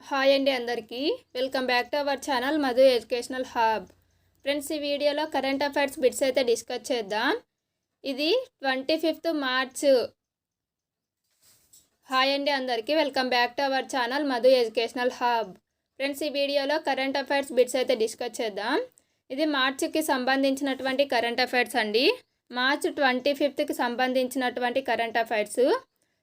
Hi అండి అందరికీ welcome back to our channel Madhu educational hub. Friends, ఈ వీడియోలో కరెంట్ అఫైర్స్ బిట్స్ అయితే డిస్కస్ చేద్దాం. ఇది 25th మార్చ్. హాయ్ అండి అందరికీ welcome back to our channel Madhu educational hub. Friends, ఈ వీడియోలో కరెంట్ అఫైర్స్ బిట్స్ అయితే డిస్కస్ చేద్దాం. ఇది మార్చికి సంబంధించినటువంటి కరెంట్ అఫైర్స్ అండి. మార్చ్ 25th సంబంధించినటువంటి కరెంట్ అఫైర్స్.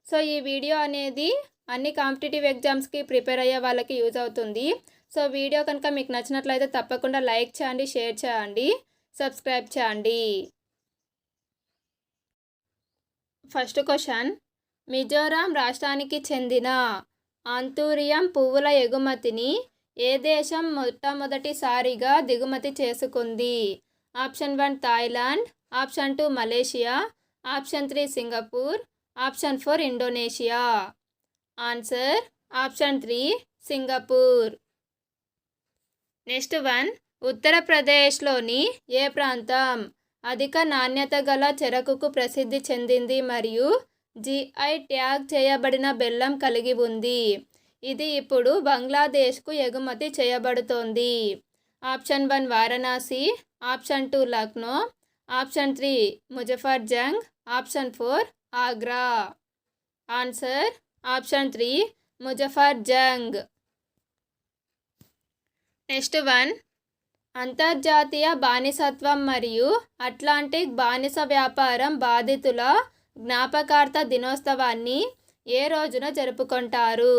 సో ఈ వీడియో అనేది అన్ని కాంపిటేటివ్ ఎగ్జామ్స్కి ప్రిపేర్ అయ్యే వాళ్ళకి యూజ్ అవుతుంది. సో వీడియో కనుక మీకు నచ్చినట్లయితే తప్పకుండా లైక్ చేయండి, షేర్ చేయండి, సబ్స్క్రైబ్ చేయండి. ఫస్ట్ క్వశ్చన్, మిజోరాం రాష్ట్రానికి చెందిన ఆంతూరియం పువ్వుల ఎగుమతిని ఏ దేశం మొట్టమొదటిసారిగా దిగుమతి చేసుకుంది? Option 1 Thailand, option 2 Malaysia, option 3 Singapore, option 4 Indonesia. Answer option 3 Singapore. Next one, ఉత్తరప్రదేశ్లోని ఏ ప్రాంతం అధిక నాణ్యత గల చెరకుకు ప్రసిద్ధి చెందింది మరియు జిఐ ట్యాగ్ చేయబడిన బెల్లం కలిగి ఉంది? ఇది ఇప్పుడు బంగ్లాదేశ్కు ఎగుమతి చేయబడుతోంది. Option 1 Varanasi, option 2 Lucknow, option 3 ముజఫర్జంగ్, ఆప్షన్ 4 ఆగ్రా. ఆన్సర్ ఆప్షన్ 3 ముజఫర్జంగ్. నెక్స్ట్ వన్, అంతర్జాతీయ బానిసత్వం మరియు అట్లాంటిక్ బానిస వ్యాపారం బాధితుల జ్ఞాపకార్థ దినోత్సవాన్ని ఏ రోజున జరుపుకుంటారు?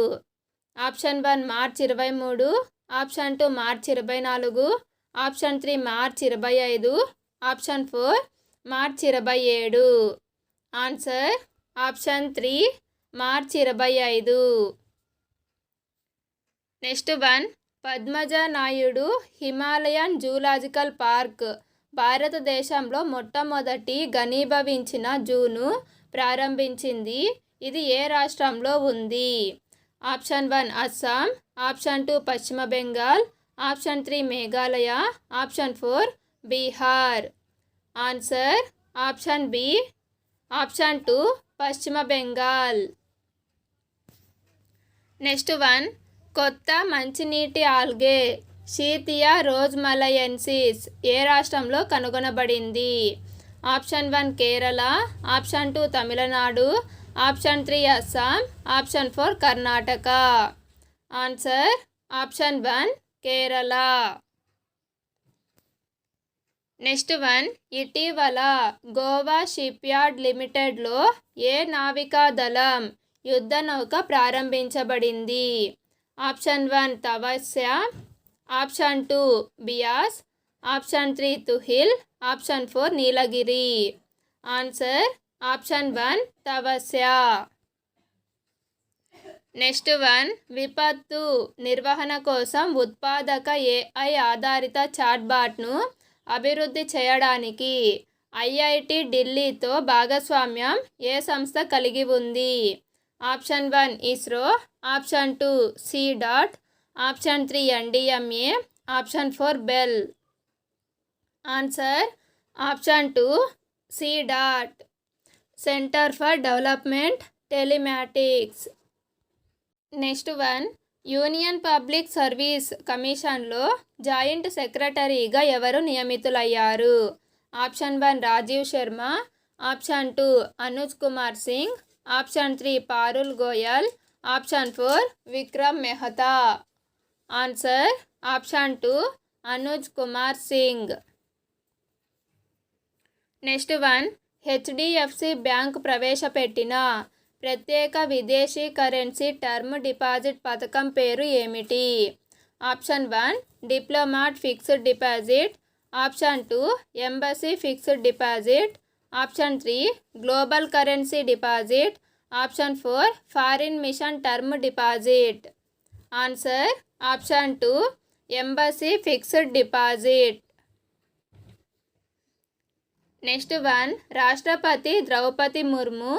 Option 1 March 23, option 2 March 24, option 3 March 25, option 4 March 27. Answer option 3 March 25. Next one, Padmaja Naidu Himalayan zoological park భారతదేశంలో మొట్టమొదటి ఘనీభవించిన జూను ప్రారంభించింది. ఇది ఏ రాష్ట్రంలో ఉంది? ఆప్షన్ 1 అస్సాం, ఆప్షన్ 2 పశ్చిమ Bengal, option 3 Meghalaya, option 4 Bihar. Answer option B, option 2 పశ్చిమ బెంగాల్. నెక్స్ట్ వన్, కొత్త మంచినీటి ఆల్గే షీతియా రోజ్మలయెన్సిస్ ఏ రాష్ట్రంలో కనుగొనబడింది? Option 1 Kerala, option 2 Tamil Nadu, option 3 Assam, option 4 Karnataka. Answer option 1 Kerala. Next one, ఇటీవల గోవా షిప్యార్డ్ లిమిటెడ్లో ఏ నావికా దళం యుద్ధ నౌక ప్రారంభించబడింది? Option 1 Tavasya, option 2 Beas, option 3 Tushil, option 4 Nilgiri. Answer option 1 Tavasya. Next one, విపత్తు నిర్వహణ కోసం ఉత్పాదక ఏఐ ఆధారిత చాట్బాట్ను అభివృద్ధి చేయడానికి ఐఐటి ఢిల్లీతో భాగస్వామ్యం ఏ సంస్థ కలిగి ఉంది? Option 1 ISRO, option 2 CDOT, option 3 NDMA, option 4 BEL. Answer option 2 CDOT, centre for development telematics. Next one, union public service కమిషన్లో జాయింట్ సెక్రటరీగా ఎవరు నియమితులయ్యారు? Option 1 Rajiv Sharma, option 2 Anuj Kumar Singh, option 3 Parul Goyal, option 4 Vikram Mehta. Answer option 2 Anuj Kumar Singh. Next one, HDFC bank ప్రవేశపెట్టిన ప్రత్యేక విదేశీ currency term deposit పథకం పేరు ఏమిటి? Option 1 diplomat fixed deposit, option 2 embassy fixed deposit, option 3 global currency deposit, option 4 foreign mission term deposit. Answer option 2 embassy fixed deposit. Next one, రాష్ట్రపతి Droupadi Murmu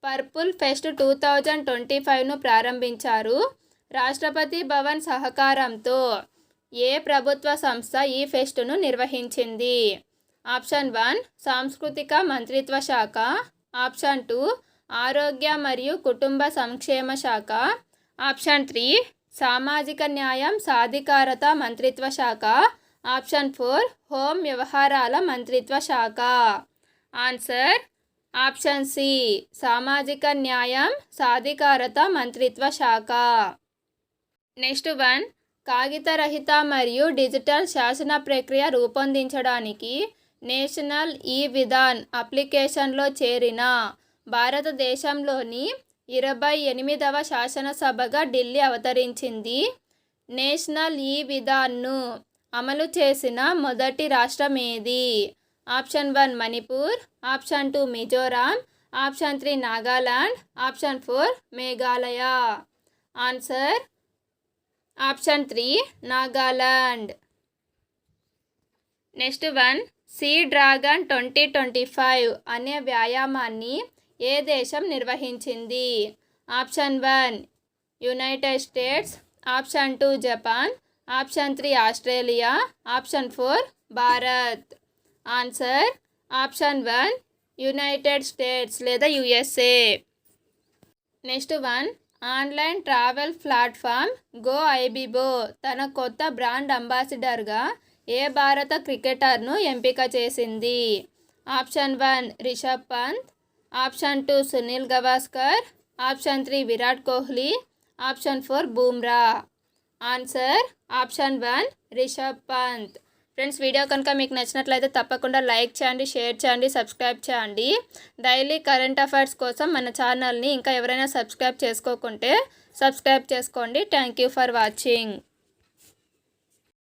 purple fest 2025ను ప్రారంభించారు. రాష్ట్రపతి భవన్ సహకారంతో ఏ ప్రభుత్వ సంస్థ ఈ ఫెస్టును నిర్వహించింది? ఆప్షన్ 1 సాంస్కృతిక మంత్రిత్వ శాఖ, ఆప్షన్ 2 ఆరోగ్య మరియు కుటుంబ సంక్షేమ శాఖ, ఆప్షన్ 3 సామాజిక న్యాయం సాధికారత మంత్రిత్వ శాఖ. ఆప్షన్ 4 హోం వ్యవహారాల మంత్రిత్వ శాఖ. ఆన్సర్ ఆప్షన్ సి సామాజిక న్యాయం సాధికారత మంత్రిత్వ శాఖ. నెక్స్ట్ వన్, కాగితరహిత మరియు డిజిటల్ శాసన ప్రక్రియ రూపొందించడానికి నేషనల్ ఈ విధాన్ అప్లికేషన్లో చేరిన భారతదేశంలోని 28వ శాసనసభగా ఢిల్లీ అవతరించింది. నేషనల్ ఈ విధాన్ను అమలు చేసిన మొదటి రాష్ట్రం ఏది? Option 1 Manipur, option 2 Mizoram, option 3 Nagaland, option 4 Meghalaya. Answer option 3 Nagaland. Next one, sea dragon 2025 అనే వ్యాయామాన్ని ఏ దేశం నిర్వహించింది? Option 1 United States, option 2 Japan, option 3 Australia, option 4 Bharat. Answer option 1 United States లేదా USA. Next one, online travel platform Goibibo తన కొత్త బ్రాండ్ అంబాసిడర్గా ఏ భారత క్రికెటర్ను ఎంపిక చేసింది? Option 1 Rishabh Pant, option 2 Sunil Gavaskar, option 3 Virat Kohli, option 4 Bumrah. Answer option 1 Rishabh Pant. Friends, video కనుక మీకు నచ్చినట్లయితే తప్పకుండా లైక్ చేయండి, షేర్ చేయండి, సబ్స్క్రైబ్ చేయండి. డైలీ కరెంట్ అఫైర్స్ కోసం మన ఛానల్ని ఇంకా ఎవరైనా సబ్స్క్రైబ్ చేసుకోకుంటే సబ్స్క్రైబ్ చేసుకోండి. Thank you for watching.